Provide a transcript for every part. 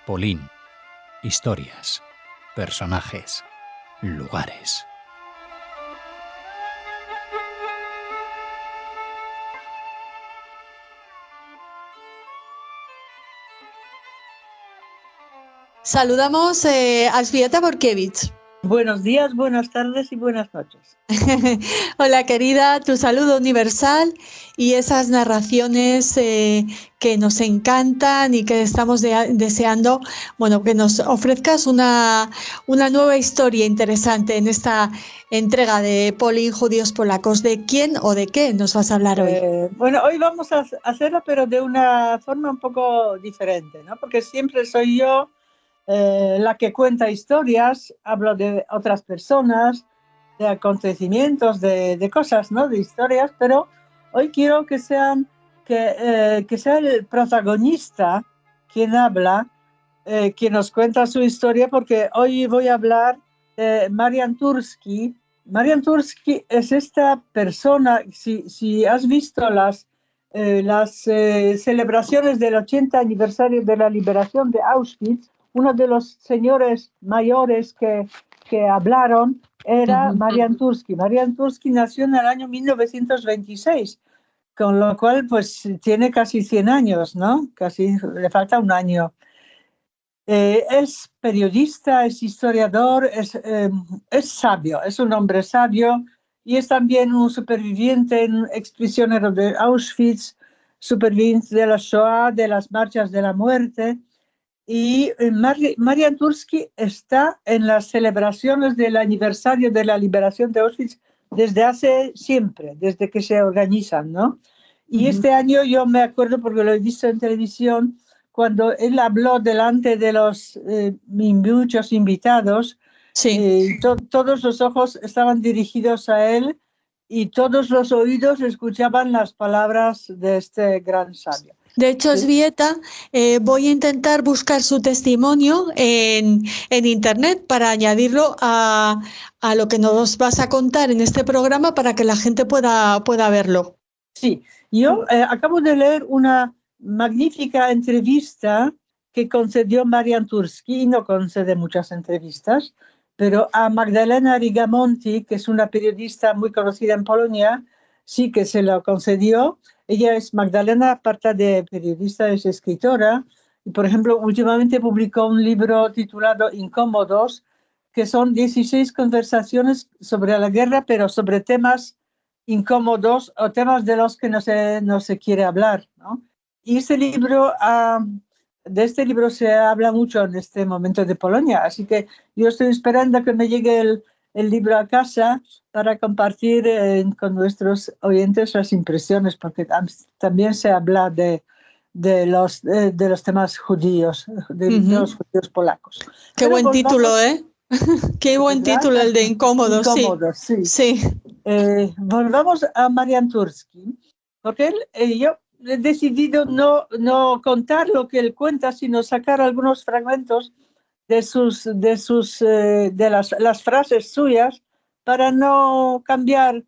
Polín. Historias. Personajes. Lugares. Saludamos a Elżbieta Borkiewicz. Buenos días, buenas tardes y buenas noches. Hola querida, tu saludo universal y esas narraciones que nos encantan y que estamos deseando, bueno, que nos ofrezcas una nueva historia interesante en esta entrega de Polín, Judíos Polacos. ¿De quién o de qué nos vas a hablar hoy? Bueno, hoy vamos a hacerlo, pero de una forma un poco diferente, ¿no? Porque siempre soy yo la que cuenta historias, hablo de otras personas, de acontecimientos, de cosas, ¿no? De historias, pero hoy quiero que sea el protagonista quien habla, quien nos cuenta su historia, porque hoy voy a hablar de Marian Turski. Marian Turski es esta persona, si has visto las celebraciones del 80 aniversario de la liberación de Auschwitz, uno de los señores mayores que hablaron era Marian Turski. Marian Turski nació en el año 1926, con lo cual pues tiene casi 100 años, ¿no? Casi le falta un año. Es periodista, es historiador, es sabio, es un hombre sabio y es también un superviviente, exprisionero de Auschwitz, superviviente de la Shoah, de las marchas de la muerte. Y Marian Turski está en las celebraciones del aniversario de la liberación de Auschwitz desde hace siempre, desde que se organizan, ¿no? Y este año yo me acuerdo, porque lo he visto en televisión, cuando él habló delante de los muchos invitados, sí. Todos los ojos estaban dirigidos a él y todos los oídos escuchaban las palabras de este gran sabio. De hecho, Elżbieta, voy a intentar buscar su testimonio en Internet para añadirlo a lo que nos vas a contar en este programa para que la gente pueda verlo. Sí, yo acabo de leer una magnífica entrevista que concedió Marian Turski, y no concede muchas entrevistas, pero a Magdalena Rigamonti, que es una periodista muy conocida en Polonia, sí que se lo concedió. Ella es Magdalena, aparte de periodista, es escritora. Y, por ejemplo, últimamente publicó un libro titulado Incómodos, que son 16 conversaciones sobre la guerra, pero sobre temas incómodos o temas de los que no se quiere hablar, ¿no? Y de este libro se habla mucho en este momento de Polonia, así que yo estoy esperando que me llegue el libro a casa para compartir con nuestros oyentes las impresiones, porque también se habla de los temas judíos, de los judíos polacos. Qué Pero buen título, ¿eh? Qué buen título el de Incómodos, sí. Volvamos a Marian Turski, porque yo he decidido no contar lo que él cuenta, sino sacar algunos fragmentos de las frases suyas para no cambiar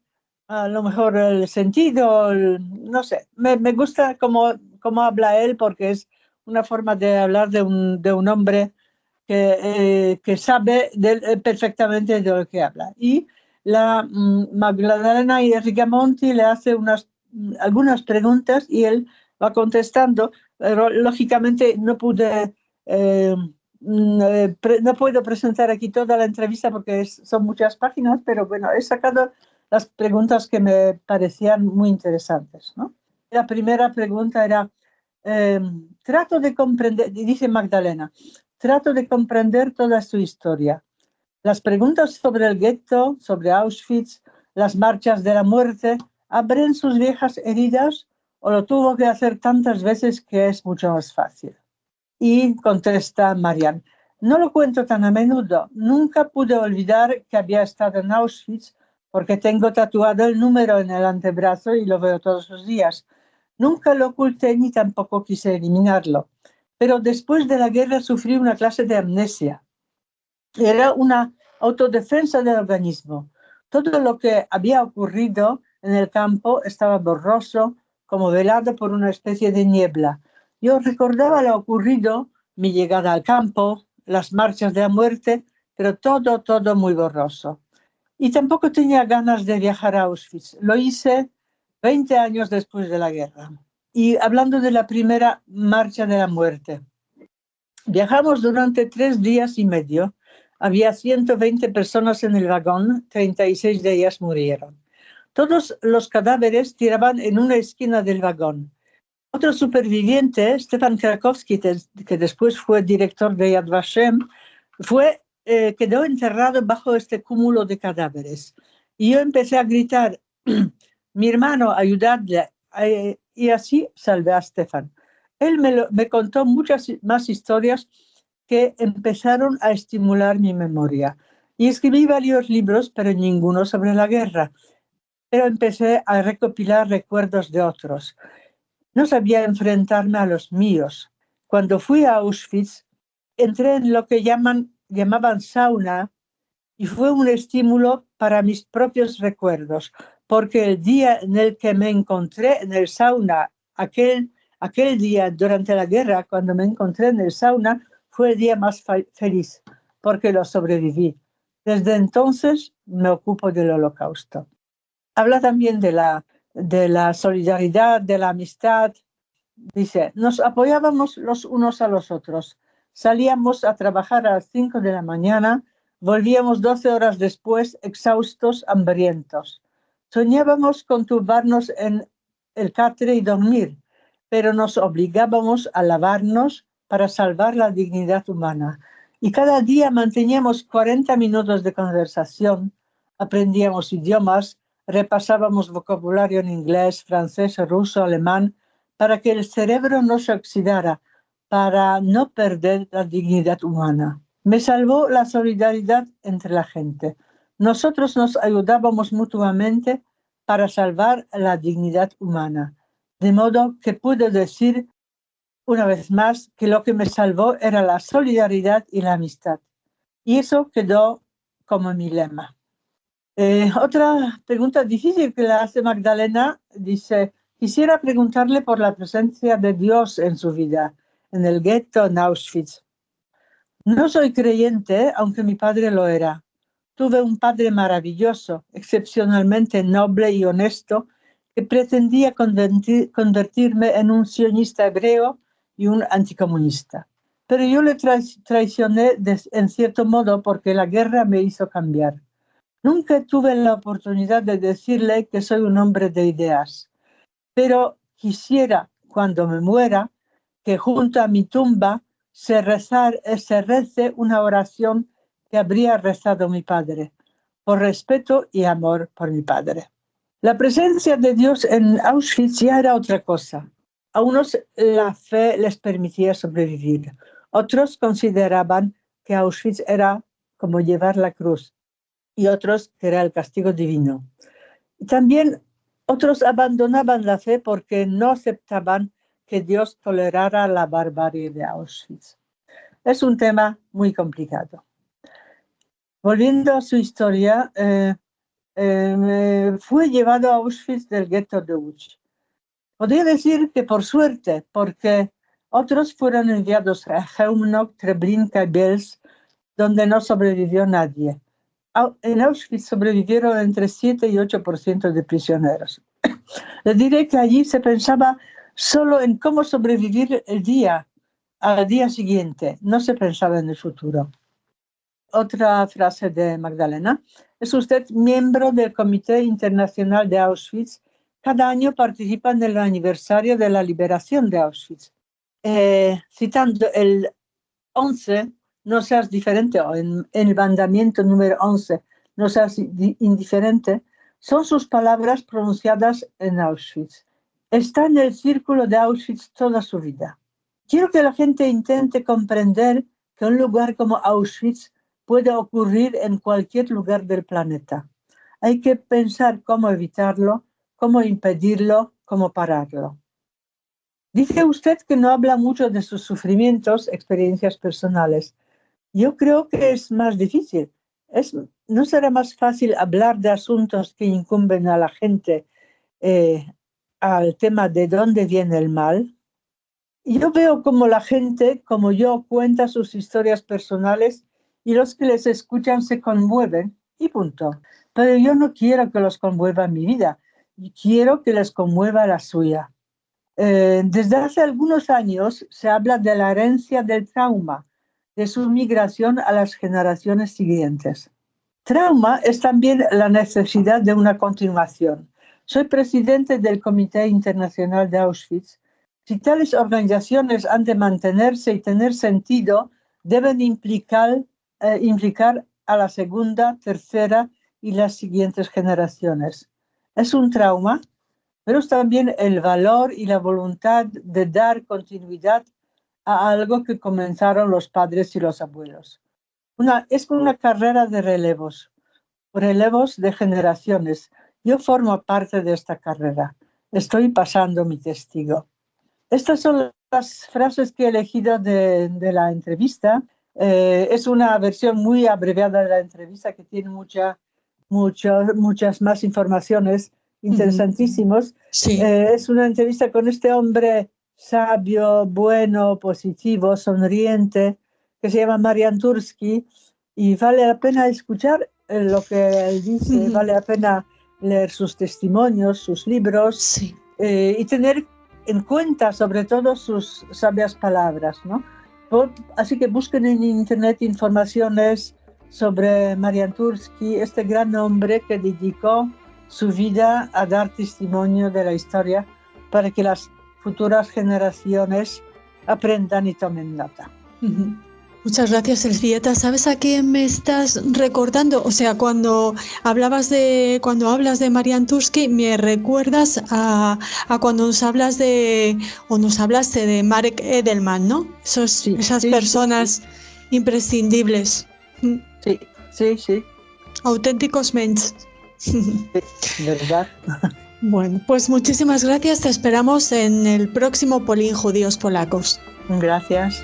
a lo mejor el sentido, no sé. Me gusta cómo habla él, porque es una forma de hablar de un hombre que sabe perfectamente de lo que habla. Y la Magdalena Rigamonti le hace algunas preguntas y él va contestando, pero lógicamente no puedo presentar aquí toda la entrevista porque son muchas páginas, pero bueno, he sacado las preguntas que me parecían muy interesantes, ¿no? La primera pregunta era, trato de comprender, dice Magdalena, trato de comprender toda su historia. Las preguntas sobre el gueto, sobre Auschwitz, las marchas de la muerte, ¿abren sus viejas heridas o lo tuvo que hacer tantas veces que es mucho más fácil? Y contesta Marian, no lo cuento tan a menudo. Nunca pude olvidar que había estado en Auschwitz porque tengo tatuado el número en el antebrazo y lo veo todos los días. Nunca lo oculté ni tampoco quise eliminarlo. Pero después de la guerra sufrí una clase de amnesia. Era una autodefensa del organismo. Todo lo que había ocurrido en el campo estaba borroso, como velado por una especie de niebla. Yo recordaba lo ocurrido mi llegada al campo, las marchas de la muerte, pero todo muy borroso. Y tampoco tenía ganas de viajar a Auschwitz. Lo hice 20 años después de la guerra. Y hablando de la primera marcha de la muerte, viajamos durante 3 días y medio. Había 120 personas en el vagón, 36 de ellas murieron. Todos los cadáveres tiraban en una esquina del vagón. Otro superviviente, Stefan Krakowski, que después fue director de Yad Vashem, quedó enterrado bajo este cúmulo de cadáveres. Y yo empecé a gritar, mi hermano, ayudadle. Y así salvé a Stefan. Él me contó muchas más historias que empezaron a estimular mi memoria. Y escribí varios libros, pero ninguno sobre la guerra. Pero empecé a recopilar recuerdos de otros. No sabía enfrentarme a los míos. Cuando fui a Auschwitz, entré en lo que llamaban sauna y fue un estímulo para mis propios recuerdos, porque el día en el que me encontré en el sauna, aquel día durante la guerra, cuando me encontré en el sauna, fue el día más feliz, porque lo sobreviví. Desde entonces me ocupo del Holocausto. Habla también de la solidaridad, de la amistad. Dice, nos apoyábamos los unos a los otros. Salíamos a trabajar a las 5 de la mañana, volvíamos 12 horas después, exhaustos, hambrientos. Soñábamos con tumbarnos en el catre y dormir, pero nos obligábamos a lavarnos para salvar la dignidad humana. Y cada día manteníamos 40 minutos de conversación, aprendíamos idiomas, repasábamos vocabulario en inglés, francés, ruso, alemán, para que el cerebro no se oxidara, para no perder la dignidad humana. Me salvó la solidaridad entre la gente. Nosotros nos ayudábamos mutuamente para salvar la dignidad humana. De modo que puedo decir una vez más que lo que me salvó era la solidaridad y la amistad. Y eso quedó como mi lema. Otra pregunta difícil que le hace Magdalena, dice, quisiera preguntarle por la presencia de Dios en su vida, en el gueto, en Auschwitz. No soy creyente, aunque mi padre lo era. Tuve un padre maravilloso, excepcionalmente noble y honesto, que pretendía convertirme en un sionista hebreo y un anticomunista. Pero yo le traicioné en cierto modo porque la guerra me hizo cambiar. Nunca tuve la oportunidad de decirle que soy un hombre de ideas, pero quisiera, cuando me muera, que junto a mi tumba se rece una oración que habría rezado mi padre, por respeto y amor por mi padre. La presencia de Dios en Auschwitz ya era otra cosa. A unos la fe les permitía sobrevivir. Otros consideraban que Auschwitz era como llevar la cruz y otros que era el castigo divino. Y también otros abandonaban la fe porque no aceptaban que Dios tolerara la barbarie de Auschwitz. Es un tema muy complicado. Volviendo a su historia, fue llevado a Auschwitz del gueto de Łódź. Podría decir que por suerte, porque otros fueron enviados a Chełmno, Treblinka y Bielsk, donde no sobrevivió nadie. En Auschwitz sobrevivieron entre 7 y 8% de prisioneros. Les diré que allí se pensaba solo en cómo sobrevivir al día siguiente. No se pensaba en el futuro. Otra frase de Magdalena. ¿Es usted miembro del Comité Internacional de Auschwitz? Cada año participa en el aniversario de la liberación de Auschwitz. Citando el 11, no seas diferente, o en el mandamiento número 11, no seas indiferente, son sus palabras pronunciadas en Auschwitz. Está en el círculo de Auschwitz toda su vida. Quiero que la gente intente comprender que un lugar como Auschwitz puede ocurrir en cualquier lugar del planeta. Hay que pensar cómo evitarlo, cómo impedirlo, cómo pararlo. Dice usted que no habla mucho de sus sufrimientos, experiencias personales. Yo creo que es más difícil. ¿No será más fácil hablar de asuntos que incumben a la gente al tema de dónde viene el mal? yo veo como la gente, como yo, cuenta sus historias personales y los que les escuchan se conmueven y punto. Pero yo no quiero que los conmueva mi vida, quiero que les conmueva la suya. Desde hace algunos años se habla de la herencia del trauma, de su migración a las generaciones siguientes. Trauma es también la necesidad de una continuación. Soy presidente del Comité Internacional de Auschwitz. Si tales organizaciones han de mantenerse y tener sentido, deben implicar a la segunda, tercera y las siguientes generaciones. Es un trauma, pero es también el valor y la voluntad de dar continuidad a algo que comenzaron los padres y los abuelos. Es una carrera de relevos de generaciones. Yo formo parte de esta carrera. Estoy pasando mi testigo. Estas son las frases que he elegido de la entrevista. Es una versión muy abreviada de la entrevista que tiene muchas más informaciones interesantísimas. Sí. Es una entrevista con este hombre sabio, bueno, positivo, sonriente, que se llama Marian Turski, y vale la pena escuchar lo que él dice, vale la pena leer sus testimonios, sus libros, sí. Y tener en cuenta sobre todo sus sabias palabras, ¿no? Así que busquen en internet informaciones sobre Marian Turski, este gran hombre que dedicó su vida a dar testimonio de la historia para que las futuras generaciones aprendan y tomen nota. Muchas gracias, Elzbieta. ¿Sabes a qué me estás recordando? O sea, cuando hablas de Marian Turski, me recuerdas a cuando nos hablaste de Marek Edelman, ¿no? Esas personas imprescindibles. Sí. Auténticos mens. Sí, ¿verdad? Bueno, pues muchísimas gracias. Te esperamos en el próximo Polín Judíos Polacos. Gracias.